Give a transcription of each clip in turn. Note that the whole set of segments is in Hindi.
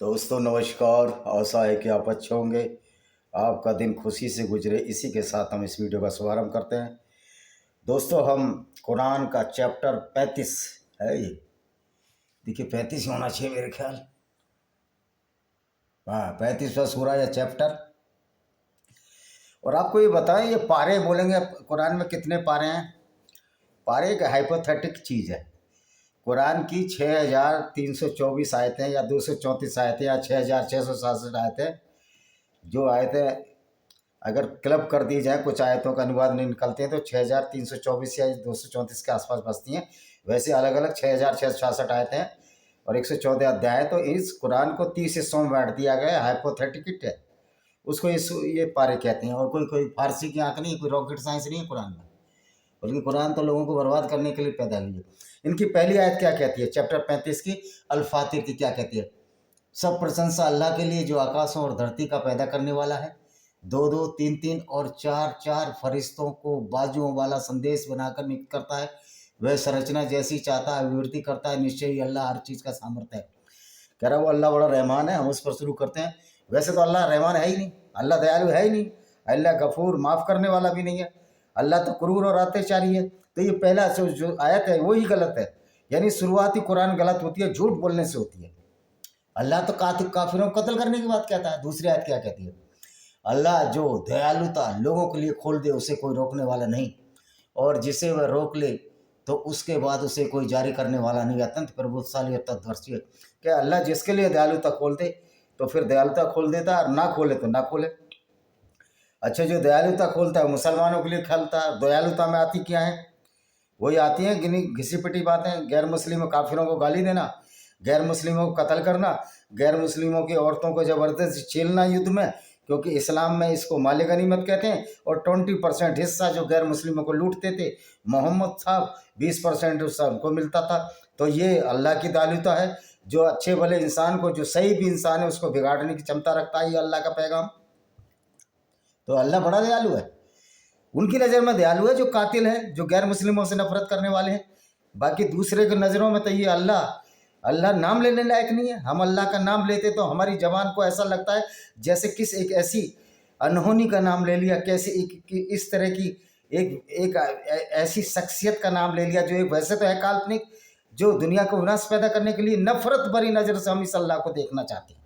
दोस्तों नमस्कार। आशा है कि आप अच्छे होंगे। आपका दिन खुशी से गुजरे, इसी के साथ हम इस वीडियो का शुभारंभ करते हैं। दोस्तों हम कुरान का चैप्टर 35 है ये, देखिए 35 होना चाहिए मेरे ख्याल। हाँ, 35वां सूरा या चैप्टर। और आपको ये बताएं, ये पारे बोलेंगे कुरान में कितने पारे हैं। पारे एक हाइपोथेटिक चीज़ है। कुरान की 6324 आयतें या 234 आयतें या 6667 आयतें, जो आयतें अगर क्लब कर दी जाए, कुछ आयतों का अनुवाद नहीं निकलते हैं तो 6324 या 234 के आसपास बसती हैं। वैसे अलग अलग 6666 आयतें हैं और 114 अध्याय है। तो इस कुरान को 30 हिस्सों में बांट दिया गया है। हाइपोथेटिक है, उसको ये पारे कहते हैं। और कोई कोई फारसी की आंख नहीं, कोई रॉकेट साइंस नहीं है कुरान में, बल्कि कुरान तो लोगों को बर्बाद करने के लिए पैदा हुई है। इनकी पहली आयत क्या कहती है, चैप्टर 35 की अल फातिर की, क्या कहती है? सब प्रशंसा अल्लाह के लिए जो आकाशों और धरती का पैदा करने वाला है, दो दो तीन तीन और चार चार फरिश्तों को बाजुओं वाला संदेश बनाकर नियुक्त करता है। वह संरचना जैसी चाहता है विवृद्धि करता है। निश्चय ही अल्लाह हर चीज़ का सामर्थ्य है। कह रहा वो अल्लाह बड़ा रहमान है। हम उस पर शुरू करते हैं। वैसे तो अल्लाह रहमान है ही नहीं, अल्लाह दयालु है ही नहीं, अल्लाह गफूर माफ़ करने वाला भी नहीं है, अल्लाह तो क्रूर और अत्याचारी है। तो ये पहला जो आयत है वो ही गलत है। यानी शुरुआती कुरान गलत होती है, झूठ बोलने से होती है। अल्लाह तो काफिरों को कत्ल करने की बात कहता है। दूसरी आयत क्या कहती है? अल्लाह जो दयालुता लोगों के लिए खोल दे उसे कोई रोकने वाला नहीं, और जिसे वह रोक ले तो उसके बाद उसे कोई जारी करने वाला नहीं। अत्यंत प्रभुशाली और तत्वर्षीय। क्या अल्लाह जिसके लिए दयालुता खोल दे तो फिर दयालुता खोल देता है, और ना खोले तो ना खोले। अच्छा, जो दयालुता खोलता है मुसलमानों के लिए खोलता है। दयालुता में आती क्या है? वही आती हैं गिनी घिसी पिटी बातें। गैर मुस्लिमों काफिरों को गाली देना, गैर मुस्लिमों को कत्ल करना, गैर मुस्लिमों की औरतों को ज़बरदस्ती छीलना युद्ध में, क्योंकि इस्लाम में इसको माले गनीमत कहते हैं। और 20% हिस्सा जो गैर मुस्लिमों को लूटते थे मोहम्मद साहब, 20% हिस्सा उनको मिलता था। तो ये अल्लाह की दयालुता है। जो अच्छे भले इंसान को, जो सही भी इंसान है, उसको बिगाड़ने की क्षमता रखता है। ये अल्लाह का पैगाम। तो अल्लाह बड़ा दयालु है। उनकी नज़र में दयालु है जो कातिल हैं, जो गैर मुस्लिमों से नफरत करने वाले हैं। बाकी दूसरे की नज़रों में तो ये अल्लाह नाम लेने लायक नहीं है। हम अल्लाह का नाम लेते तो हमारी जबान को ऐसा लगता है जैसे किस एक ऐसी अनहोनी का नाम ले लिया, कैसे इस तरह की एक ऐसी शख्सियत का नाम ले लिया जो एक वैसे तो है काल्पनिक, जो दुनिया को विनाश पैदा करने के लिए नफरत भरी नज़र से हम इस अल्लाह को देखना चाहते हैं।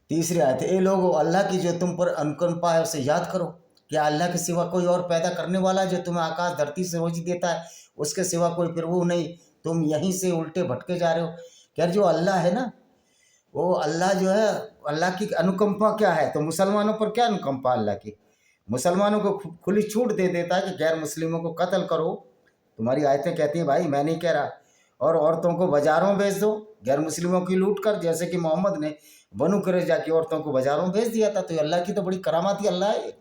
तीसरी आयत है, ए लोगो अल्लाह की जो तुम पर अनुकंपा है उसे याद करो। क्या अल्लाह के सिवा कोई और पैदा करने वाला जो तुम्हें आकाश धरती से रोजी देता है? उसके सिवा कोई प्रभु नहीं। तुम यहीं से उल्टे भटके जा रहे हो। क्या जो अल्लाह है ना, वो अल्लाह जो है, अल्लाह की अनुकंपा क्या है? तो मुसलमानों पर क्या अनुकंपा अल्लाह की? मुसलमानों को खुली छूट दे देता है कि गैर मुस्लिमों को कत्ल करो। तुम्हारी आयतें कहती हैं भाई, मैं नहीं कह रहा। और औरतों को बाजारों भेज दो गैर मुस्लिमों की लूट कर, जैसे कि मोहम्मद ने बनु कुरैजा की औरतों को बाजारों भेज दिया था। तो अल्लाह की तो बड़ी करामाती अल्लाह है।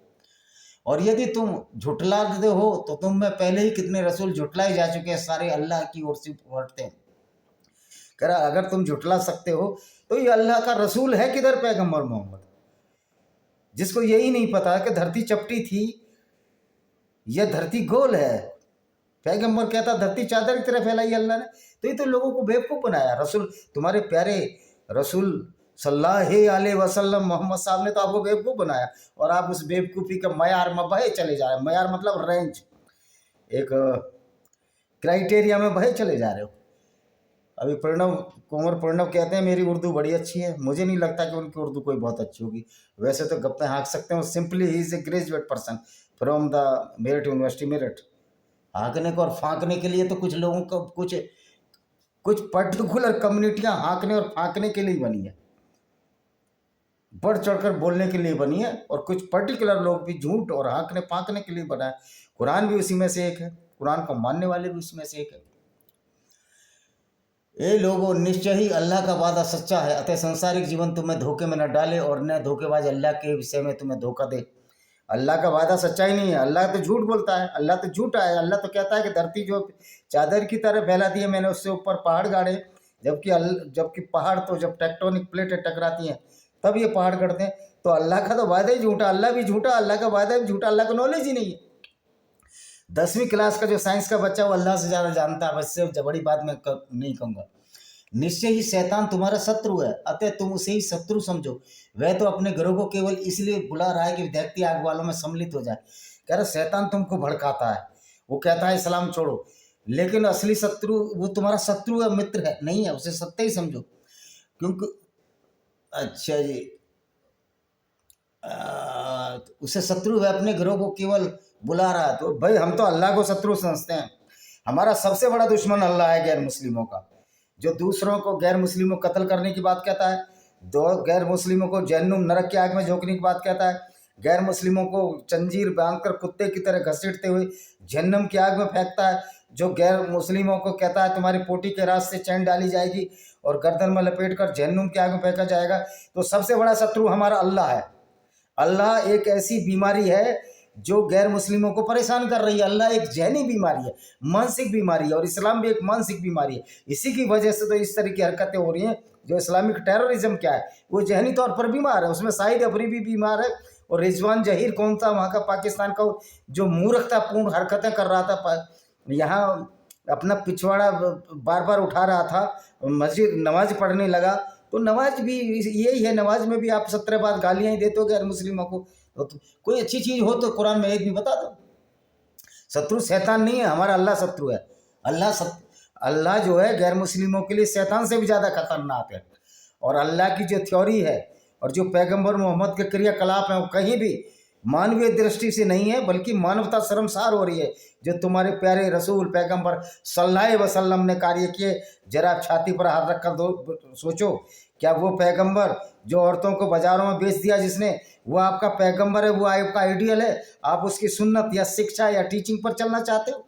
और यदि तुम झुटला देते हो तो तुम में पहले ही कितने रसूल झुटलाए जा चुके हैं, सारे अल्लाह की ओर से पहुंचते हैं। कह रहा अगर तुम झुटला सकते हो तो ये अल्लाह का रसूल है किधर? पैगंबर मोहम्मद, जिसको यही नहीं पता कि धरती चपटी थी या धरती गोल है। पैगंबर कहता धरती चादर की तरह फैलाई अल्लाह ने। तो ये तो लोगों को बेवकूफ़ बनाया। रसूल, तुम्हारे प्यारे रसूल सल्लल्लाहु अलैहि वसल्लम मोहम्मद साहब ने तो आपको बेवकूफ़ बनाया, और आप उस बेवकूफ़ी का मयार में बहे चले जा रहे हैं। मयार मतलब रेंज, एक क्राइटेरिया में बहे चले जा रहे हो। अभी कुंवर प्रणव कहते हैं मेरी उर्दू बड़ी अच्छी है। मुझे नहीं लगता कि उनकी उर्दू कोई बहुत अच्छी होगी। वैसे तो गप्पे हाँक सकते हैं। Simply he is a graduate person from the Meerut university Meerut. हाँकने को और फाँकने के लिए तो कुछ लोगों को कुछ पर्टिकुलर कम्युनिटियाँ हाँकने और फाँकने के लिए बनी है, बढ़ चढ़कर बोलने के लिए बनी है। और कुछ पर्टिकुलर लोग भी झूठ और हाँकने फाँकने के लिए बना है। कुरान भी उसी में से एक है, कुरान को मानने वाले भी उसमें से एक है। ये लोगों, निश्चय ही अल्लाह का वादा सच्चा है, अतः संसारिक जीवन तुम्हें धोखे में न डाले और न धोखेबाज अल्लाह के विषय में तुम्हें धोखा दे। अल्लाह का वादा सच्चा ही नहीं है। अल्लाह तो झूठ बोलता है, अल्लाह तो झूठा है। अल्लाह तो कहता है कि धरती जो चादर की तरह फैला दी है मैंने, उससे ऊपर पहाड़ गाड़े। जबकि पहाड़ तो जब टेक्टोनिक प्लेटें टकराती हैं तब ये पहाड़ गढ़ते हैं। तो अल्लाह का तो वादा ही झूठा, अल्लाह भी झूठा, अल्लाह का वादा भी झूठा। अल्लाह को नॉलेज ही नहीं है। 10वीं क्लास का जो साइंस का बच्चा वो अल्लाह से ज़्यादा जानता है। बस से बड़ी बात मैं नहीं कहूँगा। निश्चय ही शैतान तुम्हारा शत्रु है, अतः तुम उसे ही शत्रु समझो। वह तो अपने घरों को केवल इसलिए बुला रहा है कि विद्यार्थी आग वालों में सम्मिलित हो जाए। कह रहा शैतान तुमको भड़काता है, वो कहता है इस्लाम छोड़ो, लेकिन असली शत्रु वो तुम्हारा शत्रु है, मित्र है नहीं है, उसे सत्य ही समझो। क्योंकि अच्छा जी, उसे शत्रु है, अपने घरों को केवल बुला रहा है। तो भाई हम तो अल्लाह को शत्रु समझते हैं। हमारा सबसे बड़ा दुश्मन अल्लाह है गैर मुस्लिमों का, जो दूसरों को गैर मुस्लिमों को कत्ल करने की बात कहता है, दो गैर मुस्लिमों को जहन्नुम नरक की आग में झोंकने की बात कहता है, गैर मुस्लिमों को जंजीर बांधकर कुत्ते की तरह घसीटते हुए जहन्नम की आग में फेंकता है, जो गैर मुस्लिमों को कहता है तुम्हारी पोटी के रास्ते चैन डाली जाएगी और गर्दन में लपेट कर जहन्नुम की आग में फेंका जाएगा। तो सबसे बड़ा शत्रु हमारा अल्लाह है। अल्लाह एक ऐसी बीमारी है जो गैर मुस्लिमों को परेशान कर रही है। अल्लाह एक जहनी बीमारी है, मानसिक बीमारी है, और इस्लाम भी एक मानसिक बीमारी है। इसी की वजह से तो इस तरह की हरकतें हो रही हैं। जो इस्लामिक टेररिज्म क्या है, वो जहनी तौर पर बीमार है, उसमें शाहिद अफरीदी भी बीमार है, और रिजवान जहीर कौन सा वहाँ का पाकिस्तान का जो मूर्खतापूर्ण हरकतें कर रहा था, यहाँ अपना पिछवाड़ा बार बार उठा रहा था, मस्जिद नमाज पढ़ने लगा। तो नमाज भी यही है, नमाज में भी आप 17 बार गालियाँ ही देते हो गैर मुस्लिमों को। तो कोई अच्छी चीज़ हो तो कुरान में एक भी बता दो। शत्रु शैतान नहीं है, हमारा अल्लाह शत्रु है। अल्लाह जो है गैर मुस्लिमों के लिए शैतान से भी ज़्यादा खतरनाक है। और अल्लाह की जो थ्योरी है और जो पैगंबर मोहम्मद के क्रियाकलाप हैं, वो कहीं भी मानवीय दृष्टि से नहीं है, बल्कि मानवता शर्मसार हो रही है। जो तुम्हारे प्यारे रसूल पैगंबर सल्लल्लाहु अलैहि वसल्लम ने कार्य किए, जरा आप छाती पर हाथ रखकर दो सोचो, क्या वो पैगंबर जो औरतों को बाजारों में बेच दिया जिसने, वो आपका पैगंबर है, वो आपका आइडियल है? आप उसकी सुन्नत या शिक्षा या टीचिंग पर चलना चाहते हो?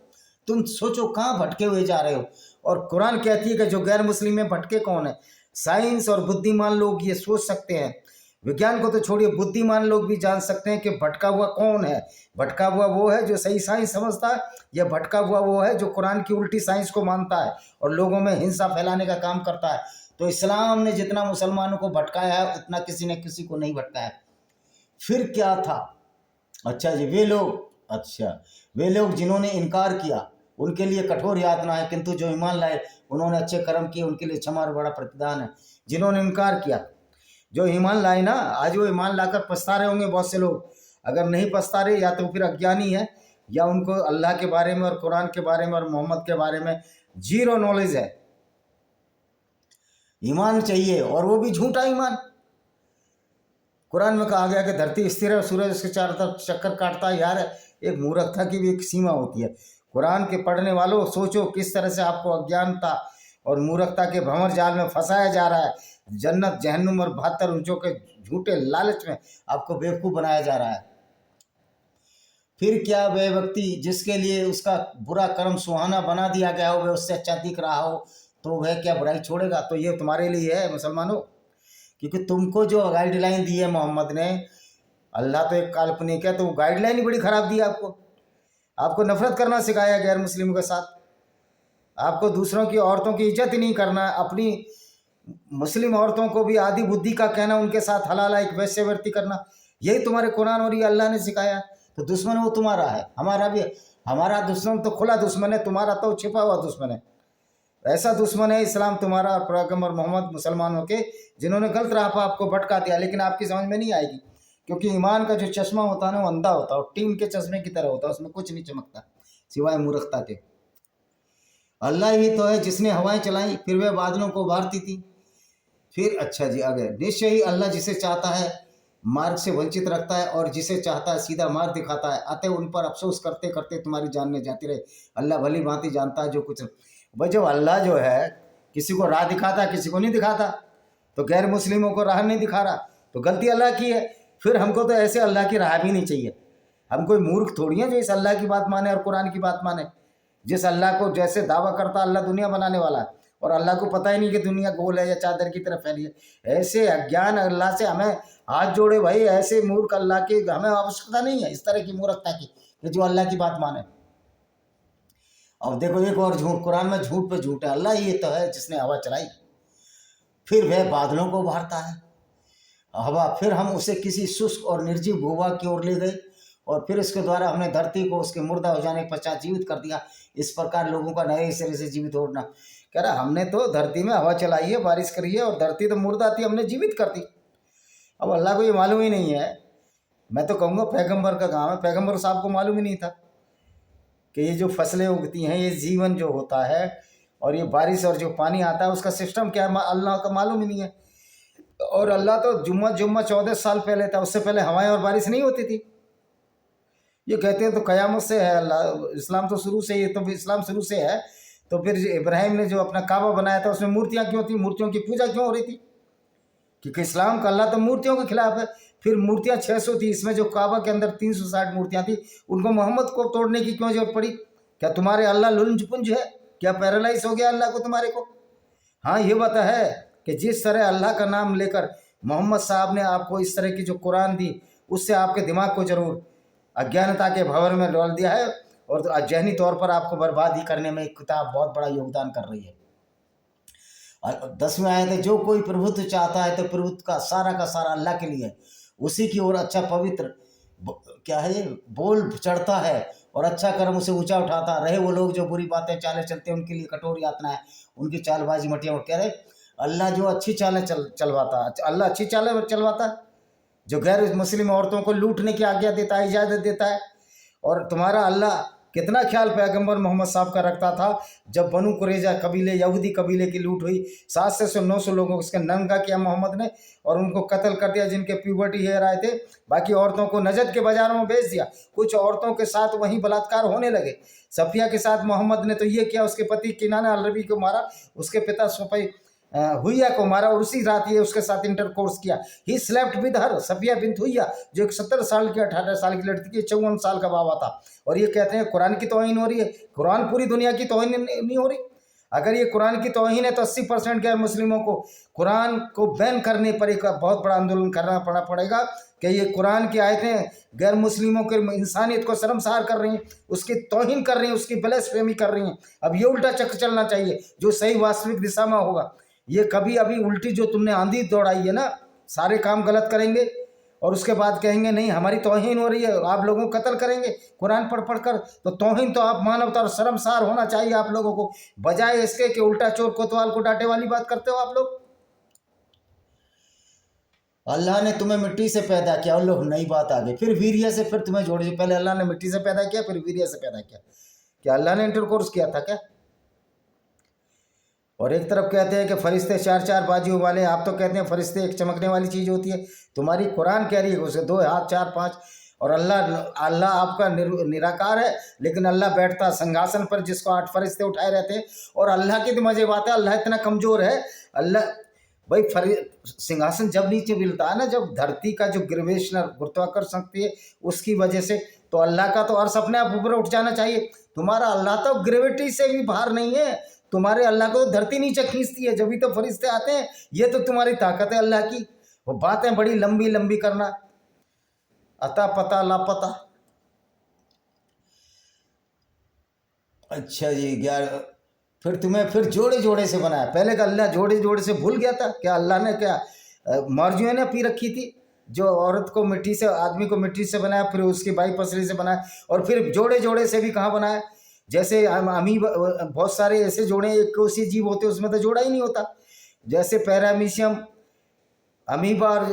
तुम सोचो कहाँ भटके हुए जा रहे हो। और कुरान कहती है कि जो गैर मुस्लिम में भटके कौन है? साइंस और बुद्धिमान लोग ये सोच सकते हैं, विज्ञान को तो छोड़िए, बुद्धिमान लोग भी जान सकते हैं कि भटका हुआ कौन है। भटका हुआ वो है जो सही साइंस समझता है, या भटका हुआ वो है जो कुरान की उल्टी साइंस को मानता है और लोगों में हिंसा फैलाने का काम करता है। तो इस्लाम ने जितना मुसलमानों को भटकाया है, उतना किसी ने किसी को नहीं भटकाया। फिर क्या था? अच्छा जी, वे लोग जिन्होंने इनकार किया उनके लिए कठोर यातना है, किंतु जो ईमान लाए उन्होंने अच्छे कर्म किए उनके लिए क्षमा और बड़ा प्रतिदान है। जिन्होंने इनकार किया, जो ईमान लाए ना, आज वो ईमान लाकर पछता रहे होंगे बहुत से लोग। अगर नहीं पछता रहे, या तो फिर अज्ञानी है, या उनको अल्लाह के बारे में और कुरान के बारे में और मोहम्मद के बारे में जीरो नॉलेज है। ईमान चाहिए, और वो भी झूठा ईमान। कुरान में कहा गया कि धरती स्थिर है, सूरज उसके चारों तरफ चक्कर काटता है। यार, एक मूर्खता की भी एक सीमा होती है। कुरान के पढ़ने वालों, सोचो किस तरह से आपको अज्ञानता और मूर्खता के भंवर जाल में फंसाया जा रहा है। जन्नत, जहन्नुम और 72 ऊंचों के झूठे लालच में आपको बेवकूफ़ बनाया जा रहा है। फिर क्या, वह व्यक्ति जिसके लिए उसका बुरा कर्म सुहाना बना दिया गया हो, वह उससे अच्छा दिख रहा हो, तो वह क्या बुराई छोड़ेगा? तो ये तुम्हारे लिए है मुसलमानों, क्योंकि तुमको जो गाइडलाइन दी है मोहम्मद ने, अल्लाह तो एक काल्पनिक है, तो वो गाइडलाइन ही बड़ी ख़राब दी है आपको नफरत करना सिखाया गैर मुस्लिमों के साथ। आपको दूसरों की औरतों की इज्जत ही नहीं करना, अपनी मुस्लिम औरतों को भी आदि बुद्धि का कहना, उनके साथ हलाला एक वैश्यवृत्ति करना, यही तुम्हारे कुरान और ये अल्लाह ने सिखाया। तो दुश्मन वो तुम्हारा है, हमारा भी। हमारा दुश्मन तो खुला दुश्मन है, तुम्हारा तो छिपा हुआ दुश्मन है। ऐसा दुश्मन है इस्लाम तुम्हारा और पैगंबर मोहम्मद मुसलमानों के, जिन्होंने गलत राह पर आपको भटका दिया। लेकिन आपकी समझ में नहीं आएगी, क्योंकि ईमान का जो चश्मा होता है ना, वो अंधा होता है और टीम के चश्मे की तरह होता है, उसमें कुछ नहीं चमकता सिवाय मूर्खता के। अल्लाह ही तो है जिसने हवाएं चलाई, फिर वह बादलों को उभारती थी। फिर अच्छा जी आगे, निश्चय ही अल्लाह जिसे चाहता है मार्ग से वंचित रखता है और जिसे चाहता है सीधा मार्ग दिखाता है। अतः उन पर अफसोस करते करते तुम्हारी जानने जाती रहे। अल्लाह भली भांति जानता है जो कुछ। भाई जब अल्लाह जो है किसी को राह दिखाता, किसी को नहीं दिखाता, तो गैर मुस्लिमों को राह नहीं दिखा रहा, तो गलती अल्लाह की है। फिर हमको तो ऐसे अल्लाह की राह भी नहीं चाहिए। हम कोई मूर्ख थोड़ी हैं जो इस अल्लाह की बात माने और कुरान की बात माने। जिस अल्लाह को जैसे दावा करता, अल्लाह दुनिया बनाने वाला है और अल्लाह को पता ही नहीं कि दुनिया गोल है या चादर की तरफ फैली है। ऐसे अज्ञान अल्लाह से हमें हाथ जोड़े भाई, ऐसे मूर्ख अल्लाह की हमें आवश्यकता नहीं है, इस तरह की मूर्खता की कि जो अल्लाह की बात माने। अब देखो एक और झूठ, कुरान में झूठ पे झूठ है। अल्लाह ये तो है जिसने हवा चलाई, फिर वह बादलों को उभारता है हवा, फिर हम उसे किसी शुष्क और निर्जीव भूभाग की ओर ले गए और फिर इसके द्वारा हमने धरती को उसके मुर्दा हो जाने के पश्चात जीवित कर दिया। इस प्रकार लोगों का नए सिरे से जीवित होना। कह रहा हमने तो धरती में हवा चलाई है, बारिश करी है, और धरती तो मुर्दा थी, हमने जीवित कर दी। अब अल्लाह को ये मालूम ही नहीं है। मैं तो कहूँगा पैगंबर का काम है, पैगंबर साहब को मालूम ही नहीं था कि ये जो फसलें उगती हैं, ये जीवन जो होता है, और ये बारिश और जो पानी आता है उसका सिस्टम क्या है, अल्लाह का मालूम ही नहीं है। और अल्लाह तो जुम्मा 14 साल पहले था, उससे पहले हवाएं और बारिश नहीं होती थी। ये कहते हैं तो क़यामत से है अल्लाह, इस्लाम तो शुरू से ही, तो इस्लाम शुरू से है, तो फिर इब्राहिम ने जो अपना काबा बनाया था उसमें मूर्तियाँ क्यों थी, मूर्तियों की पूजा क्यों हो रही थी? क्योंकि इस्लाम का अल्लाह तो मूर्तियों के खिलाफ है। फिर मूर्तियाँ 600 थी, इसमें जो काबा के अंदर 360 मूर्तियाँ थी, उनको मोहम्मद को तोड़ने की क्यों जरूरत पड़ी? क्या तुम्हारे अल्लाह लुंज पुंज है? क्या पैरालाइज हो गया अल्लाह को तुम्हारे को? हाँ, ये बात है कि जिस तरह अल्लाह का नाम लेकर मोहम्मद साहब ने आपको इस तरह की जो कुरान दी, उससे आपके दिमाग को जरूर अज्ञानता के भंवर में डाल दिया है, और जहनी तौर पर आपको बर्बादी करने में एक किताब बहुत बड़ा योगदान कर रही है। और 10वें आयत है, जो कोई प्रभुत्व चाहता है तो प्रभुत्व का सारा अल्लाह के लिए, उसी की ओर अच्छा पवित्र क्या है ये बोल चढ़ता है, और अच्छा कर्म उसे ऊंचा उठाता रहे। वो लोग जो बुरी बातें चालें चलते हैं उनके लिए कठोर यातना है, उनकी चालबाजी मटिया उठ। कह रहे अल्लाह जो अच्छी चालें चलवाता, अल्लाह अच्छी चालें चलवाता है, जो गैर मुस्लिम औरतों को लूटने की आज्ञा देता है, इजाज़त देता है। और तुम्हारा अल्लाह कितना ख्याल पैगंबर मोहम्मद साहब का रखता था। जब बनु कुरैजा कबीले, यहूदी कबीले की लूट हुई, 700 से 900 लोगों को उसके नंगा किया मोहम्मद ने, और उनको कत्ल कर दिया जिनके प्यूबर्टी हेयर आए थे। बाकी औरतों को नजद के बाजारों में बेच दिया। कुछ औरतों के साथ वहीं बलात्कार होने लगे। सफिया के साथ मोहम्मद ने तो ये किया, उसके पति किनाना अल रबी को मारा, उसके पिता सफई हुइया को मारा, और उसी रात ये उसके साथ इंटरकोर्स किया। He slept with her, Safiya bint Huyayy, जो एक 70 साल की 18 साल की लड़की की 54 साल का बाबा था। और ये कहते हैं कुरान की तौहीन हो रही है। कुरान पूरी दुनिया की तौहीन नहीं हो रही। अगर ये कुरान की तौहीन है तो 80% गैर मुस्लिमों को कुरान को बैन करने पर एक बहुत बड़ा आंदोलन करना पड़ेगा कि ये कुरान की आयतें गैर मुस्लिमों के इंसानियत को शर्मसार कर रही हैं, उसकी तौहीन कर रही हैं, उसकी ब्लास्फेमी कर रही हैं। अब ये उल्टा चक्र चलना चाहिए जो सही वास्तविक दिशा में होगा। ये कभी अभी उल्टी जो तुमने आंधी दौड़ाई है ना, सारे काम गलत करेंगे और उसके बाद कहेंगे नहीं हमारी तौहीन हो रही है, आप लोगों को कत्ल करेंगे कुरान पढ़ कर। तो तौहीन तो आप मानवता और शर्मसार होना चाहिए आप लोगों को, बजाय इसके कि उल्टा चोर कोतवाल को डांटे वाली बात करते हो आप लोग। अल्लाह ने तुम्हें मिट्टी से पैदा किया, और लोग नई बात आ गई, फिर वीर्य से फिर तुम्हें जोड़ दिया। पहले अल्लाह ने मिट्टी से पैदा किया, फिर वीर्य से पैदा किया। क्या अल्लाह ने इंटरकोर्स किया था क्या? और एक तरफ कहते हैं कि फरिश्ते 4 बाजुओं वाले, आप तो कहते हैं फरिश्ते एक चमकने वाली चीज़ होती है। तुम्हारी कुरान कह रही है उसे 2 हाथ 4 5। और अल्लाह आपका निराकार है, लेकिन अल्लाह बैठता सिंहासन पर जिसको 8 फरिश्ते उठाए रहते हैं। और अल्लाह की तो मजे बात है, अल्लाह इतना कमज़ोर है। अल्लाह भाई सिंहासन जब नीचे मिलता है ना, जब धरती का जो ग्रेविटेशनल गुरुत्वाकर्षण शक्ति है उसकी वजह से, तो अल्लाह का तो अर्श अपने आप ऊपर उठ जाना चाहिए। तुम्हारा अल्लाह तो ग्रेविटी से भी बाहर नहीं है, तुम्हारे अल्लाह को तो धरती नीचे खींचती है, जब भी तो फरिश्ते आते हैं। ये तो तुम्हारी ताकत है अल्लाह की। वो बातें बड़ी लंबी लंबी करना, अता पता लापता। अच्छा जी, 11 फिर तुम्हें फिर जोड़े जोड़े से बनाया। पहले का अल्लाह जोड़े जोड़े से भूल गया था क्या? अल्लाह ने क्या मर्जियों ने पी रखी थी? जो औरत को मिट्टी से, आदमी को मिट्टी से बनाया, फिर उसकी बाई पसली से बनाया, और फिर जोड़े जोड़े से भी कहाँ बनाया? जैसे अमीब, बहुत सारे ऐसे जोड़े एक कोसी जीव होते हैं, उसमें तो जोड़ा ही नहीं होता। जैसे पैरामीशियम अमीबा और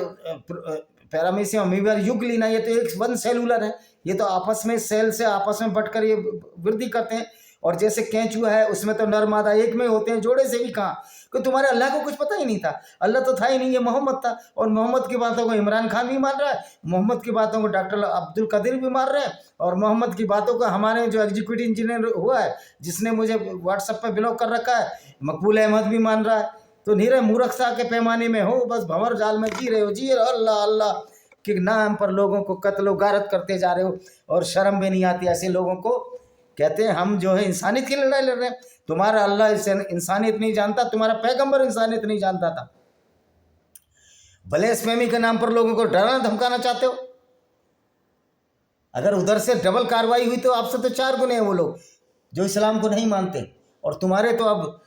पैरामीशियम अमीबा यूग्लिना, ये तो एक 1 सेलुलर है। ये तो आपस में सेल से आपस में बटकर ये वृद्धि करते हैं। और जैसे केंचुआ है, उसमें तो नर मादा एक में होते हैं, जोड़े से भी कहाँ? कि तुम्हारे अल्लाह को कुछ पता ही नहीं था। अल्लाह तो था ही नहीं, ये मोहम्मद था। और मोहम्मद की बातों को इमरान खान भी मान रहा है, मोहम्मद की बातों को डॉक्टर अब्दुल कदीर भी मान रहे हैं, और मोहम्मद की बातों को हमारे जो एग्जीक्यूटिव इंजीनियर हुआ है, जिसने मुझे व्हाट्सएप पर ब्लॉक कर रखा है, मकबूल अहमद भी मान रहा है। तो नीरे मूर्खता के पैमाने में हो, बस भंवर जाल में जी रहे हो, जी अल्लाह अल्लाह के नाम पर लोगों को कत्लो गारत करते जा रहे हो, और शर्म भी नहीं आती ऐसे लोगों को। कहते हैं हम जो है इंसानियत की लड़ाई लड़ रहे हैं। तुम्हारा अल्लाह इंसानियत नहीं जानता, तुम्हारा पैगंबर इंसानियत नहीं जानता था। ब्लास्फेमी के नाम पर लोगों को डराना धमकाना चाहते हो। अगर उधर से डबल कार्रवाई हुई तो आपसे तो 4 गुने हैं वो लोग जो इस्लाम को नहीं मानते, और तुम्हारे तो अब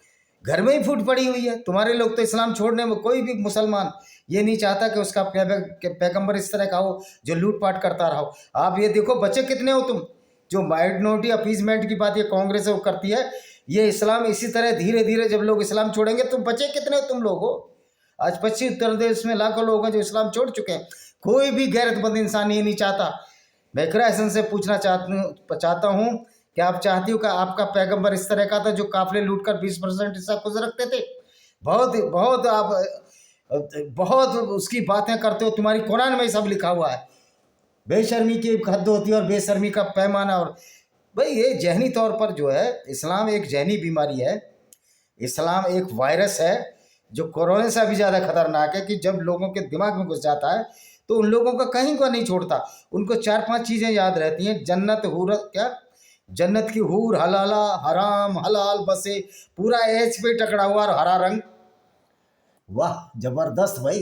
घर में ही फूट पड़ी हुई है। तुम्हारे लोग तो इस्लाम छोड़ने में, कोई भी मुसलमान ये नहीं चाहता कि उसका पैगंबर इस तरह का हो जो लूटपाट करता रहा हो। आप ये देखो बच्चे कितने हो तुम, जो माइनॉरिटी अपीजमेंट की बात ये कांग्रेस वो करती है, ये इस्लाम इसी तरह धीरे धीरे जब लोग इस्लाम छोड़ेंगे तो बचे कितने तुम लोग हो। आज पश्चिम उत्तर प्रदेश में लाखों लोग हैं जो इस्लाम छोड़ चुके हैं। कोई भी गैरतमंद इंसान ये नहीं चाहता। मैं इकरा से पूछना चाहता हूँ कि आप चाहती हो कि आपका पैगंबर इस तरह का था जो काफिले लूटकर 20% हिस्सा खुद रखते थे? बहुत बहुत आप बहुत उसकी बातें करते हो। तुम्हारी कुरान में सब लिखा हुआ है। बेशर्मी की एक हद होती है और बेशर्मी का पैमाना। और भाई ये जहनी तौर पर जो है इस्लाम एक जहनी बीमारी है। इस्लाम एक वायरस है जो कोरोना से भी ज़्यादा खतरनाक है कि जब लोगों के दिमाग में घुस जाता है तो उन लोगों का कहीं को नहीं छोड़ता। उनको 4-5 चीज़ें याद रहती हैं। जन्नत हूर, क्या जन्नत की हूर, हलाला हराम हलाल, बसे पूरा एच पे टकरा हुआ और हरा रंग। वाह जबरदस्त भाई।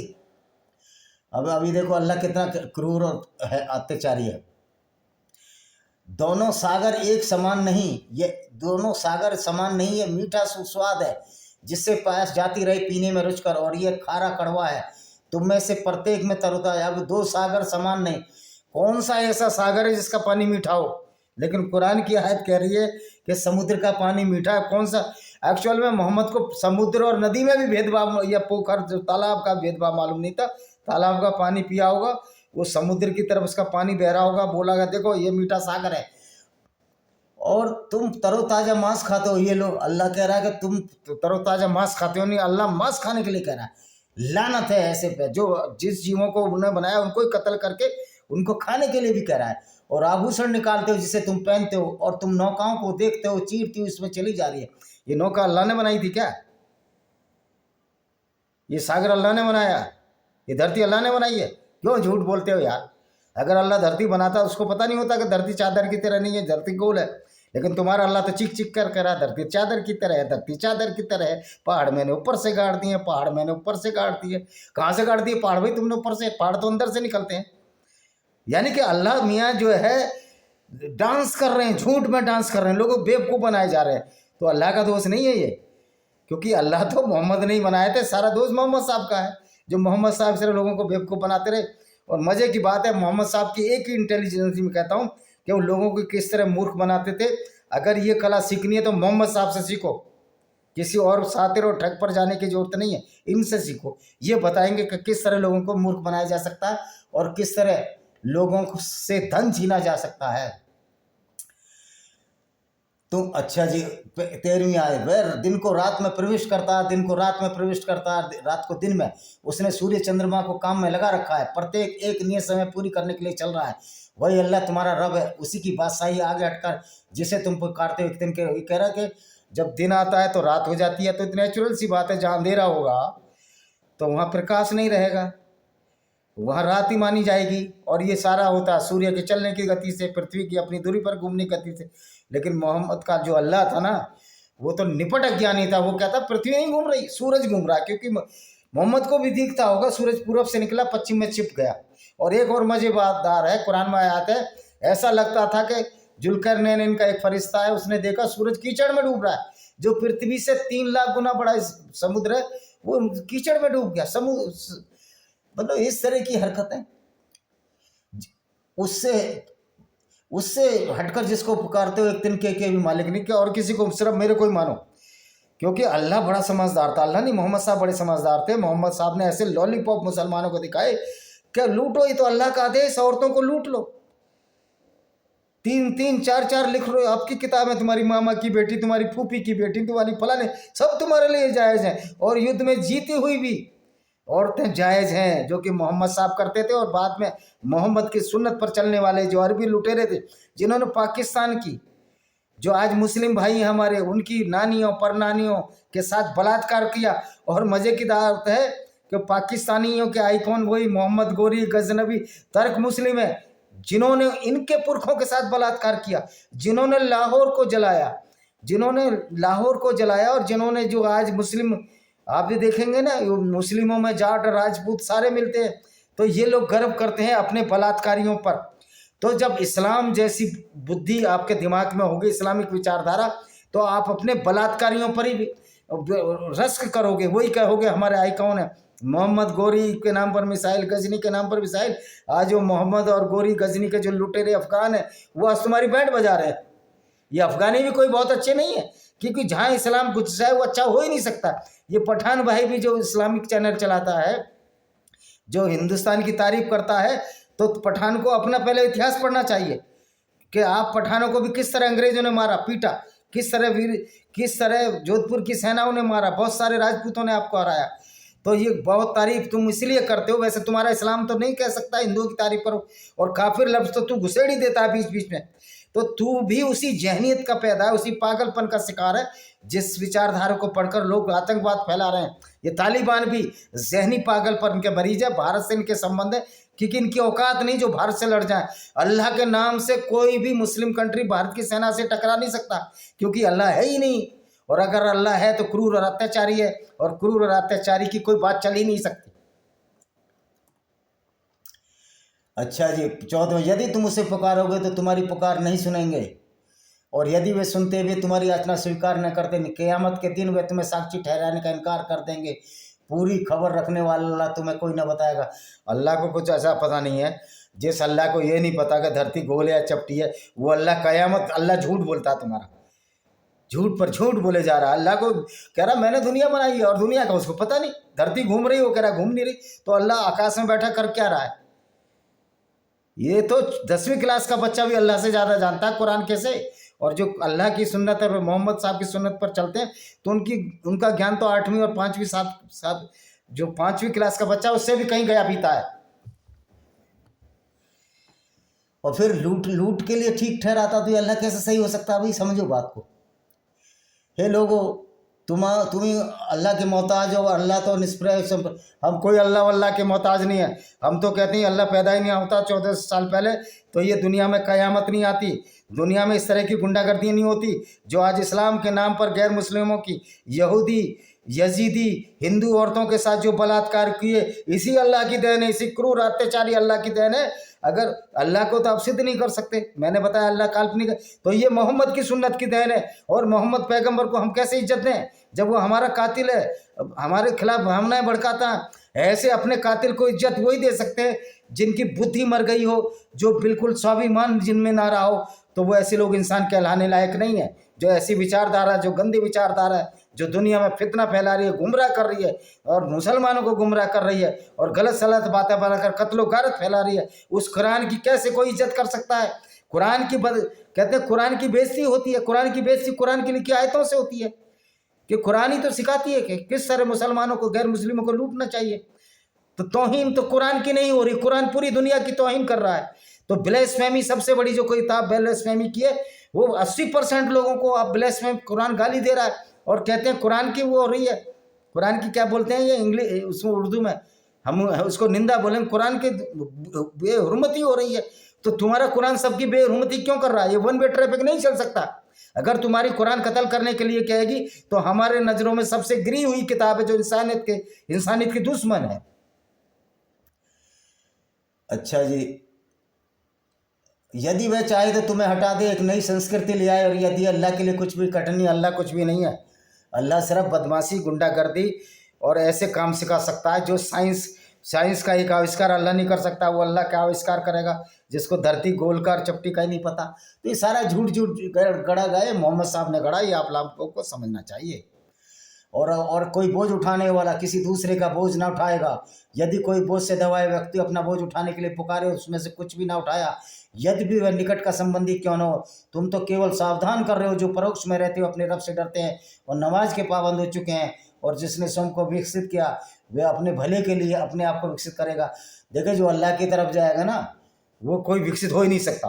अब अभी देखो अल्लाह कितना क्रूर और है, अत्याचारी है। दोनों सागर एक समान नहीं, ये दोनों सागर समान नहीं। ये मीठा सुस्वाद है जिससे प्यास जाती रहे पीने में रुचकर, और ये खारा कड़वा है। तुम में से प्रत्येक में तरोताजा। अब दो सागर समान नहीं। कौन सा ऐसा सागर है जिसका पानी मीठा हो? लेकिन कुरान की आयत कह रही है कि समुद्र का पानी मीठा है। कौन सा? एक्चुअल में मोहम्मद को समुद्र और नदी में भी भेदभाव या पोखर जो तालाब का भेदभाव मालूम नहीं था। तालाब का पानी पिया होगा, वो समुद्र की तरफ उसका पानी बह रहा होगा, बोला देखो ये मीठा सागर है। और तुम तरोताज़ा मांस खाते हो। ये लोग, अल्लाह कह रहा है कि तुम तरोताज़ा मांस खाते हो। नहीं, अल्लाह मांस खाने के लिए कह रहा है। लानत है ऐसे पे जो जिस जीवों को उन्होंने बनाया उनको ही कत्ल करके उनको खाने के लिए भी कह रहा है। और आभूषण निकालते हो जिसे तुम पहनते हो, और तुम नौकाओं को देखते हो चीरती हो इसमें चली जा रही है। ये नौका अल्लाह ने बनाई थी क्या? ये सागर अल्लाह ने बनाया? ये धरती अल्लाह ने बनाई है? क्यों झूठ बोलते हो यार? अगर अल्लाह धरती बनाता उसको पता नहीं होता कि धरती चादर की तरह नहीं है, धरती गोल है। लेकिन तुम्हारा अल्लाह तो चिक चिक कर करा, धरती चादर की तरह है, धरती चादर की तरह है। पहाड़ मैंने ऊपर से गाड़ दिए, पहाड़ मैंने ऊपर से गाड़ दिए। कहाँ से गाड़ दिए पहाड़? भाई तुमने ऊपर से, पहाड़ तो अंदर से निकलते हैं। यानी कि अल्लाह मियाँ जो है डांस कर रहे हैं, झूठ में डांस कर रहे हैं, लोगों बेवकूफ़ बनाए जा रहे हैं। तो अल्लाह का दोष नहीं है ये, क्योंकि अल्लाह तो मोहम्मद नहीं बनाए थे। सारा दोष मोहम्मद साहब का है जो मोहम्मद साहब से लोगों को बेवकूफ़ बनाते रहे। और मज़े की बात है, मोहम्मद साहब की एक ही इंटेलिजेंस में कहता हूँ कि वो लोगों को किस तरह मूर्ख बनाते थे। अगर ये कला सीखनी है तो मोहम्मद साहब से सीखो। किसी और सातिर और ठग पर जाने की जरूरत नहीं है, इनसे सीखो। ये बताएंगे कि किस तरह लोगों को मूर्ख बनाया जा सकता है और किस तरह लोगों से धन छीना जा सकता है। तुम अच्छा जी 13वीं आयत, वह दिन को रात में प्रविष्ट करता है, दिन को रात में प्रविष्ट करता है, रात को दिन में। उसने सूर्य चंद्रमा को काम में लगा रखा है, प्रत्येक एक नियत समय पूरी करने के लिए चल रहा है। वही अल्लाह तुम्हारा रब है, उसी की बादशाही आगे हटकर जिसे तुम पुकारते हो। एक दिन के कह रहा कि जब दिन आता है तो रात हो जाती है, तो इतनी नेचुरल सी बात है। जहाँ अंधेरा होगा तो वहाँ प्रकाश नहीं रहेगा, वहाँ रात ही मानी जाएगी। और ये सारा होता है सूर्य के चलने की गति से, पृथ्वी की अपनी दूरी पर घूमने की गति से। लेकिन मोहम्मद का जो अल्लाह था ना, वो तो निपट अज्ञानी था। वो कहता पृथ्वी नहीं घूम रही, सूरज घूम रहा है। क्योंकि मोहम्मद को भी दिखता होगा सूरज पूरब से निकला, पश्चिम में छिप गया। और एक और मजेदार है, कुरान में आयत है, ऐसा लगता था कि जुल्करनैन इनका एक फरिश्ता है, उसने देखा सूरज कीचड़ में डूब रहा है। जो पृथ्वी से 3 लाख गुना बड़ा समुद्र है वो कीचड़ में डूब गया। समुद्र मतलब इस तरह की हरकतें। उससे हटकर जिसको पुकारते हो एक दिन के भी मालिक नहीं, क्या और किसी को, सिर्फ मेरे को ही मानो। क्योंकि अल्लाह बड़ा समझदार था। अल्लाह नहीं, मोहम्मद साहब बड़े समझदार थे। मोहम्मद साहब ने ऐसे लॉलीपॉप मुसलमानों को दिखाए क्या लूटो, ये तो अल्लाह का आदेश, औरतों को लूट लो। 3-3, 4-4 लिख लो आपकी किताब में, तुम्हारी मामा की बेटी, तुम्हारी फूफी की बेटी, तुम्हारी फलाने, सब तुम्हारे लिए जायज़ हैं। और युद्ध में जीती हुई भी औरतें जायज़ हैं, जो कि मोहम्मद साहब करते थे। और बाद में मोहम्मद की सुन्नत पर चलने वाले जो अरबी लुटेरे थे, जिन्होंने पाकिस्तान की, जो आज मुस्लिम भाई हैं हमारे, उनकी नानियों परनानियों के साथ बलात्कार किया। और मज़े की बात है कि पाकिस्तानियों के आइकॉन वही मोहम्मद गोरी गजनबी तर्क मुस्लिम है, जिन्होंने इनके पुरखों के साथ बलात्कार किया, जिन्होंने लाहौर को जलाया, और जिन्होंने जो आज मुस्लिम, आप भी देखेंगे ना, मुस्लिमों में जाट राजपूत सारे मिलते हैं। तो ये लोग गर्व करते हैं अपने बलात्कारियों पर। तो जब इस्लाम जैसी बुद्धि आपके दिमाग में होगी, इस्लामिक विचारधारा, तो आप अपने बलात्कारियों पर ही रश्क करोगे। वही कहोगे हमारे आइकॉन है, मोहम्मद गोरी के नाम पर मिसाइल, गजनी के नाम पर मिसाइल। आज वो मोहम्मद और गोरी गजनी के जो लुटेरे अफगान है, वो आज तुम्हारी बैंड बजा रहे हैं। ये अफगानी भी कोई बहुत अच्छे नहीं है, क्योंकि जहाँ इस्लाम घुस जाए वो अच्छा हो ही नहीं सकता। ये पठान भाई भी जो इस्लामिक चैनल चलाता है, जो हिंदुस्तान की तारीफ करता है, तो पठान को अपना पहले इतिहास पढ़ना चाहिए कि आप पठानों को भी किस तरह अंग्रेजों ने मारा पीटा, किस तरह जोधपुर की सेनाओं ने मारा, बहुत सारे राजपूतों ने आपको हराया। तो ये बहुत तारीफ तुम इसलिए करते हो, वैसे तुम्हारा इस्लाम तो नहीं कह सकता हिंदुओं की तारीफ करो, और काफिर लफ्ज तो तू घुसेड़ ही देता है बीच बीच में। तो तू भी उसी जहनीत का पैदा है, उसी पागलपन का शिकार है जिस विचारधारा को पढ़कर लोग आतंकवाद फैला रहे हैं। ये तालिबान भी जहनी पागलपन के मरीज है। भारत से इनके संबंध है क्योंकि इनकी औकात नहीं जो भारत से लड़ जाए। अल्लाह के नाम से कोई भी मुस्लिम कंट्री भारत की सेना से टकरा नहीं सकता, क्योंकि अल्लाह है ही नहीं। और अगर अल्लाह है तो क्रूर और अत्याचारी है, और क्रूर और अत्याचारी की कोई बात चल ही नहीं सकती। अच्छा जी, 14, यदि तुम उसे पुकारोगे तो तुम्हारी पुकार नहीं सुनेंगे, और यदि वे सुनते हुए तुम्हारी याचना स्वीकार न करते, क़यामत के दिन वे तुम्हें साक्षी ठहराने का इनकार कर देंगे। पूरी खबर रखने वाला अल्लाह तुम्हें कोई ना बताएगा। अल्लाह को कुछ ऐसा पता नहीं है। जिस अल्लाह को ये नहीं पता कि धरती गोल है या चपटी है, वो अल्लाह क़यामत, अल्लाह झूठ बोलता है, तुम्हारा झूठ पर झूठ बोले जा रहा है। अल्लाह को कह रहा मैंने दुनिया बनाई है, और दुनिया का उसको पता नहीं। धरती घूम रही, वो कह रहा घूम नहीं रही, तो अल्लाह आकाश में बैठा कर क्या रहा है? ये तो 10वीं क्लास का बच्चा भी अल्लाह से ज़्यादा जानता है कुरान कैसे। और जो अल्लाह की सुन्नत और मोहम्मद साहब की सुन्नत पर चलते हैं, तो उनका ज्ञान तो 8वीं और 5वीं सात जो 5वीं क्लास का बच्चा उससे भी कहीं गया पीता है। और फिर लूट के लिए ठीक ठहराता, तो ये अल्लाह कैसे सही हो सकता है? भाई समझो बात को। हे लोगों, तुम अल्लाह के मोहताज हो। अल्लाह तो निष्प्रय, हम कोई अल्लाह वल्लाह के मोहताज नहीं है। हम तो कहते हैं अल्लाह पैदा ही नहीं होता 14 साल पहले, तो ये दुनिया में क़यामत नहीं आती, दुनिया में इस तरह की गुंडागर्दी नहीं होती जो आज इस्लाम के नाम पर गैर मुस्लिमों की, यहूदी, यजीदी, हिंदू औरतों के साथ जो बलात्कार किए, इसी अल्लाह की देन है, इसी क्रूर अत्याचारी अल्लाह की देन है। अगर अल्लाह को तो आप सिद्ध नहीं कर सकते, मैंने बताया अल्लाह काल्पनिक है, तो ये मोहम्मद की सुन्नत की देन है। और मोहम्मद पैगंबर को हम कैसे इज्जत दें जब वो हमारा कातिल है, हमारे खिलाफ भावनाएं भड़काता है। ऐसे अपने कातिल को इज्जत वही दे सकते हैं जिनकी बुद्धि मर गई हो, जो बिल्कुल स्वाभिमान जिनमें ना रहा हो, तो वो ऐसे लोग इंसान कहलाने लायक नहीं है। जो ऐसी विचारधारा, जो गंदी विचारधारा है, जो दुनिया में फितना फैला रही है, गुमराह कर रही है, और मुसलमानों को गुमराह कर रही है, और गलत सलत बातें बनाकर कत्लो गारत फैला रही है, उस कुरान की कैसे कोई इज्जत कर सकता है? कुरान की कहते हैं कुरान की बेइज्जती होती है। कुरान की बेइज्जती कुरान की लिखी आयतों से होती है, कि कुरान ही तो सिखाती है कि किस तरह मुसलमानों को, गैर मुस्लिमों को लूटना चाहिए। तो तौहीन तो कुरान की नहीं हो रही, कुरान पूरी दुनिया की तौहीन कर रहा है। तो ब्लेस्फेमी सबसे बड़ी जो कोई किताब ब्लेस्फेमी की है, वो 80% लोगों को अब ब्लेस्फेमी कुरान गाली दे रहा है, और कहते हैं कुरान की वो हो रही है, कुरान की क्या बोलते हैं ये इंग्लिश, उसमें उर्दू में हम उसको निंदा बोलेंगे, कुरान की बेहुरमती हो रही है। तो तुम्हारा कुरान सबकी बेहुरमती क्यों कर रहा है? ये वन वे ट्रैफिक नहीं चल सकता। अगर तुम्हारी कुरान कत्ल करने के लिए कहेगी, तो हमारे नज़रों में सबसे गिरी हुई किताब है, जो इंसानियत की दुश्मन है। अच्छा जी, यदि वह चाहे तो तुम्हें हटा दे, एक नई संस्कृति ले आए, और यदि अल्लाह के लिए कुछ भी कठिन, अल्लाह कुछ भी नहीं है। अल्लाह सिर्फ बदमाशी, गुंडागर्दी और ऐसे काम सिखा सकता है जो साइंस का एक आविष्कार अल्लाह नहीं कर सकता। वो अल्लाह क्या आविष्कार करेगा जिसको धरती गोल का और चपटी का ही नहीं पता? तो ये सारा झूठ गढ़ा गया, मोहम्मद साहब ने गढ़ा, ये आप लोगों को समझना चाहिए। और कोई बोझ उठाने वाला किसी दूसरे का बोझ ना उठाएगा। यदि कोई बोझ से दबाए व्यक्ति अपना बोझ उठाने के लिए पुकारे, उसमें से कुछ भी ना उठाया, यदि भी वह निकट का संबंधी क्यों न हो, तुम तो केवल सावधान कर रहे हो। जो परोक्ष में रहते हो अपने रब से डरते हैं और नमाज के पाबंद हो चुके हैं, और जिसने स्वयं को विकसित किया वह अपने भले के लिए अपने आप को विकसित करेगा। देखिए, जो अल्लाह की तरफ जाएगा ना, वो कोई विकसित हो ही नहीं सकता,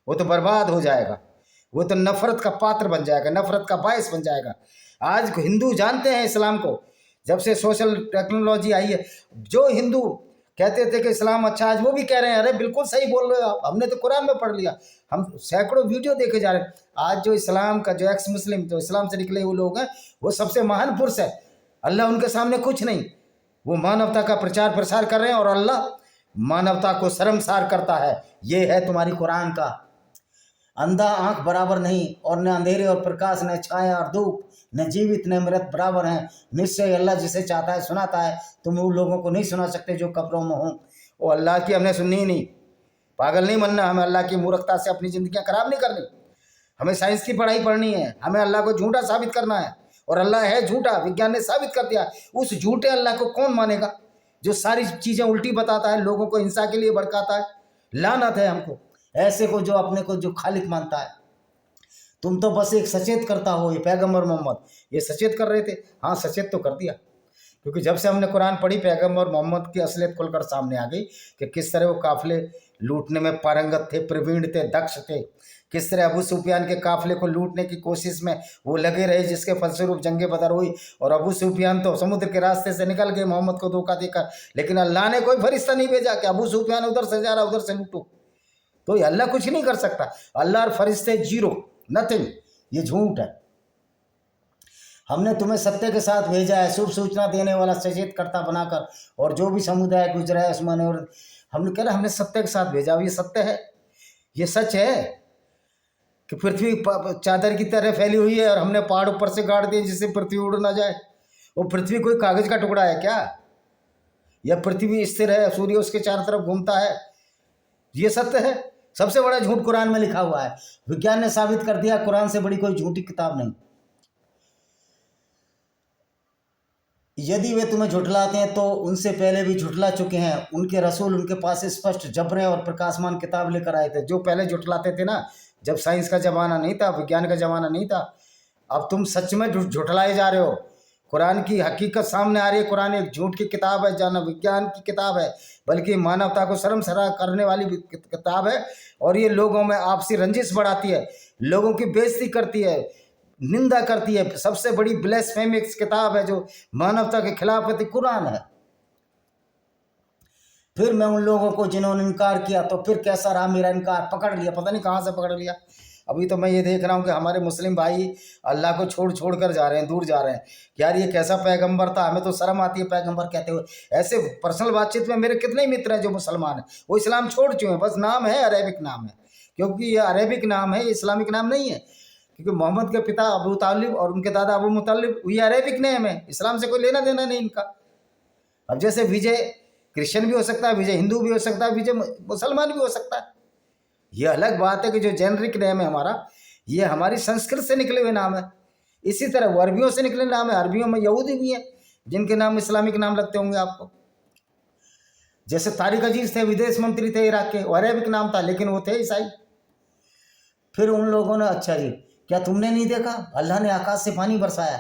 वो तो बर्बाद हो जाएगा, वो तो नफरत का पात्र बन जाएगा, नफरत का बायस बन जाएगा। आज हिंदू जानते हैं इस्लाम को, जब से सोशल टेक्नोलॉजी आई है। जो हिंदू कहते थे कि इस्लाम अच्छा, आज वो भी कह रहे हैं अरे बिल्कुल सही बोल रहे हो आप, हमने तो कुरान में पढ़ लिया। हम सैकड़ों वीडियो देखे जा रहे हैं। आज जो इस्लाम का, जो एक्स मुस्लिम, जो इस्लाम से निकले हुए लोग हैं, वो सबसे महान पुरुष है। अल्लाह उनके सामने कुछ नहीं, वो मानवता का प्रचार प्रसार कर रहे हैं, और अल्लाह मानवता को शर्मसार करता है। ये है तुम्हारी कुरान का। अंधा आंख बराबर नहीं, और न अंधेरे और प्रकाश, न छाया और धूप, न जीवित न मृत बराबर हैं। निश्चय अल्लाह जिसे चाहता है सुनाता है, तुम उन लोगों को नहीं सुना सकते जो कब्रों में हों। वो अल्लाह की हमने सुननी ही नहीं, पागल नहीं बनना, हमें अल्लाह की मूर्खता से अपनी ज़िंदगियाँ खराब नहीं करनी। हमें साइंस की पढ़ाई पढ़नी है, हमें अल्लाह को झूठा साबित करना है, और अल्लाह है झूठा, विज्ञान ने साबित कर दिया। उस झूठे अल्लाह को कौन मानेगा जो सारी चीज़ें उल्टी बताता है, लोगों को हिंसा के लिए भड़काता है। लानत है हमको ऐसे को जो अपने को जो खालिक मानता है। तुम तो बस एक सचेत करता हो। ये पैगंबर मोहम्मद ये सचेत कर रहे थे, हाँ सचेत तो कर दिया, क्योंकि जब से हमने कुरान पढ़ी पैगंबर मोहम्मद की असलियत खुलकर सामने आ गई कि किस तरह वो काफिले लूटने में पारंगत थे, प्रवीण थे, दक्ष थे। किस तरह अबू सुफियान के काफिले को लूटने की कोशिश में वो लगे रहे, जिसके फलस्वरूप जंगे बदर हुई। और अबू सुफियान तो समुद्र के रास्ते से निकल गए मोहम्मद को धोखा देकर, लेकिन अल्लाह ने कोई फरिश्ता नहीं भेजा कि अबू सुफियान उधर से जा रहा उधर से लूटो। तो ये अल्लाह कुछ नहीं कर सकता। अल्लाह और फरिश्ते जीरो, नथिंग, ये झूठ है। हमने तुम्हें सत्य के साथ भेजा है, शुभ सूचना देने वाला, सचेत करता बनाकर। और जो भी समुदाय गुजरा है उसमें, और हमने कह रहा हमने सत्य के साथ भेजा। ये सत्य है, ये सच है कि पृथ्वी चादर की तरह फैली हुई है और हमने पहाड़ ऊपर से गाड़ दिए जिससे पृथ्वी उड़ ना जाए। वो पृथ्वी कोई कागज का टुकड़ा है क्या? यह पृथ्वी स्थिर है, सूर्य उसके चारों तरफ घूमता है। ये सत्य है। सबसे बड़ा झूठ कुरान में लिखा हुआ है। विज्ञान ने साबित कर दिया कुरान से बड़ी कोई झूठी किताब नहीं। यदि वे तुम्हें झुठलाते हैं तो उनसे पहले भी झुठला चुके हैं। उनके रसूल उनके पास स्पष्ट जबरें और प्रकाशमान किताब लेकर आए थे। जो पहले झुठलाते थे ना, जब साइंस का ज़माना नहीं था, विज्ञान का ज़माना नहीं था, अब तुम सच में झुठलाए जा रहे हो। कुरान की हकीकत सामने आ रही है। कुरान एक झूठ की किताब है, जाना विज्ञान की किताब है, बल्कि मानवता को शर्मसार करने वाली किताब है। और ये लोगों में आपसी रंजिश बढ़ाती है, लोगों की बेइज्जती करती है, निंदा करती है। सबसे बड़ी ब्लेस्फेमिक्स किताब है जो मानवता के खिलाफ है, कुरान है। फिर मैं उन लोगों को जिन्होंने इनकार किया, तो फिर कैसा रहा मेरा इनकार। पकड़ लिया, पता नहीं कहाँ से पकड़ लिया। अभी तो मैं ये देख रहा हूँ कि हमारे मुस्लिम भाई अल्लाह को छोड़ छोड़ कर जा रहे हैं, दूर जा रहे हैं। यार ये कैसा पैगंबर था, हमें तो शर्म आती है पैगंबर कहते हुए। ऐसे पर्सनल बातचीत में मेरे कितने ही मित्र हैं जो मुसलमान हैं, वो इस्लाम छोड़ चुके हैं, बस नाम है अरेबिक नाम है, क्योंकि ये अरेबिक नाम है, इस्लामिक नाम नहीं है। क्योंकि मोहम्मद के पिता अबू तालिब और उनके दादा अबू मुतालिब, ये अरेबिक नेम है, इस्लाम से कोई लेना देना नहीं इनका। अब जैसे विजय क्रिश्चियन भी हो सकता है, विजय हिंदू भी हो सकता है, विजय मुसलमान भी हो सकता है। ये अलग बात है कि जो जेनरिक नेम है हमारा, ये हमारी संस्कृत से निकले हुए नाम है। इसी तरह वो अरबियों से निकले नाम है। अरबियों में यहूदी भी हैं जिनके नाम इस्लामिक नाम लगते होंगे आपको। जैसे तारिक अजीज थे, विदेश मंत्री थे इराक के, वो अरेबिक नाम था, लेकिन वो थे ईसाई। फिर उन लोगों ने, अच्छा जी क्या तुमने नहीं देखा अल्लाह ने आकाश से पानी बरसाया?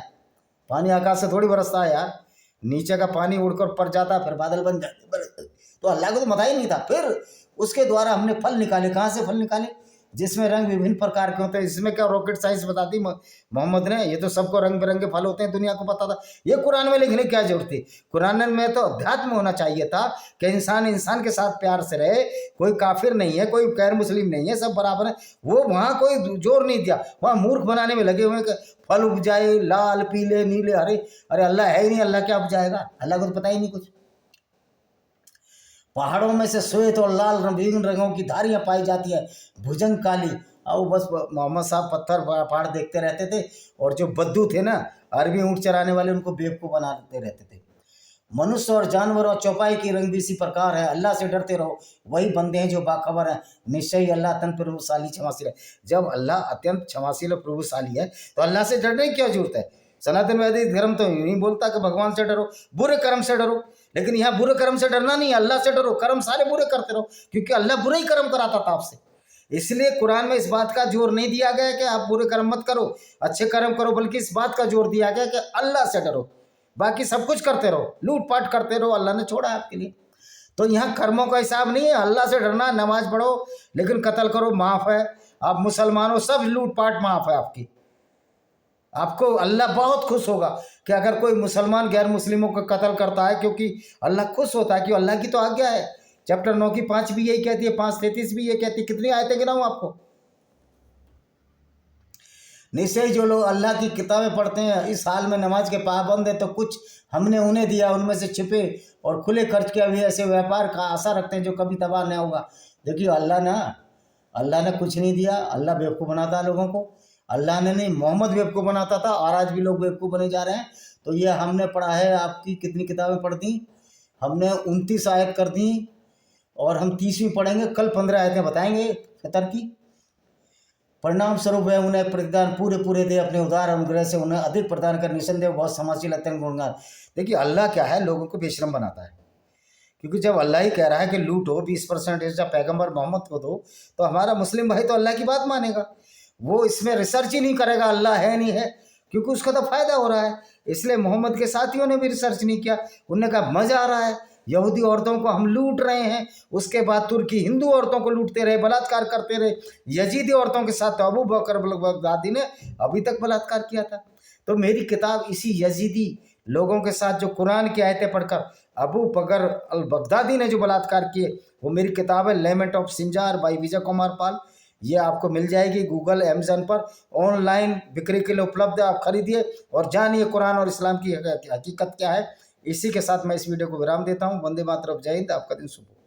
पानी आकाश से थोड़ी बरसता है यार, नीचे का पानी उड़कर पर जाता, फिर बादल बन जाते। तो अल्लाह को तो पता ही नहीं था। फिर उसके द्वारा हमने फल निकाले। कहाँ से फल निकाले? जिसमें रंग विभिन्न प्रकार के होते हैं। इसमें क्या रॉकेट साइंस बताती मोहम्मद ने? ये तो सबको रंग बिरंगे फल होते हैं, दुनिया को पता था। ये कुरान में लिखने की क्या जरूरत थी? कुरान में तो अध्यात्म होना चाहिए था कि इंसान इंसान के साथ प्यार से रहे। कोई काफिर नहीं है, कोई गैर मुस्लिम नहीं है, सब बराबर है। वो वहाँ कोई जोर नहीं दिया, वहाँ मूर्ख बनाने में लगे हुए फल उपजाए, लाल पीले नीले हरे। अरे अल्लाह है ही नहीं, अल्लाह क्या उपजाएगा? अल्लाह को तो पता ही नहीं कुछ। पहाड़ों में से श्वेत और लाल विभिन्न रंगों की धारियां पाई जाती है, भुजंग काली। और बस मोहम्मद साहब पत्थर पहाड़ देखते रहते थे, और जो बद्दू थे ना, अरबी ऊँट चराने वाले, उनको बेवकूफ़ बनाते रहते थे। मनुष्य और जानवर और चौपाई की रंग भी इसी प्रकार है। अल्लाह से डरते रहो, वही बंदे हैं जो बाखबर हैं। निश्चय ही अल्लाह अत्यंत प्रभुशाली क्षमाशील है। जब अल्लाह अत्यंत क्षमाशील और प्रभुशाली है तो अल्लाह से डरने की क्या जरूरत है? सनातन वैदिक धर्म तो यूँ ही बोलता कि भगवान से डरो, बुरे कर्म से डरो। लेकिन यहाँ बुरे कर्म से डरना नहीं, अल्लाह से डरो। कर्म सारे बुरे करते रहो, क्योंकि अल्लाह बुरे ही कर्म कराता था आपसे। इसलिए कुरान में इस बात का जोर नहीं दिया गया कि आप बुरे कर्म मत करो, अच्छे कर्म करो, बल्कि इस बात का जोर दिया गया कि अल्लाह से डरो। बाकी सब कुछ करते रहो, लूटपाट करते रहो, अल्लाह ने छोड़ा है आपके लिए। तो यहाँ कर्मों का हिसाब नहीं है, अल्लाह से डरना। नमाज पढ़ो लेकिन कत्ल करो, माफ़ है। आप मुसलमान हो, सब लूटपाट माफ़ है आपकी। आपको अल्लाह बहुत खुश होगा कि अगर कोई मुसलमान गैर मुस्लिमों का कत्ल करता है, क्योंकि अल्लाह खुश होता है कि अल्लाह की तो आज्ञा है। चैप्टर 9 की 5 भी यही कहती है, 5:33 भी ये कहती है। कितनी आयतें गिनाऊं आपको? निश्चय जो लोग अल्लाह की किताबें पढ़ते हैं, इस हाल में नमाज के पाबंद है, तो कुछ हमने उन्हें दिया, उनमें से छिपे और खुले खर्च किए हुए ऐसे व्यापार का आशा रखते हैं जो कभी तबाह नहीं होगा। देखिए अल्लाह ने कुछ नहीं दिया। अल्लाह बेवकूफ़ बनाता है लोगों को। अल्लाह ने नहीं, मोहम्मद बेवकूफ़ बनाता था, और आज भी लोग बेवकूफ़ बने जा रहे हैं। तो ये हमने पढ़ा है। आपकी कितनी किताबें पढ़ दी? हमने 29 आयत कर दी, और हम 30वीं पढ़ेंगे। कल 15 आयतें बताएंगे फितर की। परिणाम स्वरूप वह उन्हें प्रतिदान पूरे पूरे दे, अपने उदार अनुग्रह से उन्हें अधिक प्रदान कर, निसंदेह बहुत समाशील अत्यंत गुणगान। देखिए अल्लाह क्या है, लोगों को बेशरम बनाता है, क्योंकि जब अल्लाह ही कह रहा है कि लूटो 20% जब पैगंबर मोहम्मद को दो, तो हमारा मुस्लिम भाई तो अल्लाह की बात मानेगा, वो इसमें रिसर्च ही नहीं करेगा अल्लाह है नहीं है, क्योंकि उसका तो फायदा हो रहा है। इसलिए मोहम्मद के साथियों ने भी रिसर्च नहीं किया, उन्होंने कहा मजा आ रहा है, यहूदी औरतों को हम लूट रहे हैं। उसके बाद तुर्की हिंदू औरतों को लूटते रहे, बलात्कार करते रहे। यजीदी औरतों के साथ तो अबू बकर बगदादी ने अभी तक बलात्कार किया था। तो मेरी किताब इसी यजीदी लोगों के साथ जो कुरान की आयतें पढ़कर अबू बकर अल बगदादी ने जो बलात्कार किए, वो मेरी किताब है लेमेंट of Sinjar by Vijay Kumar Pal. ये आपको मिल जाएगी गूगल अमेज़न पर, ऑनलाइन बिक्री के लिए उपलब्ध है। आप खरीदिए और जानिए कुरान और इस्लाम की हकीकत क्या है। इसी के साथ मैं इस वीडियो को विराम देता हूँ। वंदे मातरम, जय हिंद, आपका दिन शुभ हो।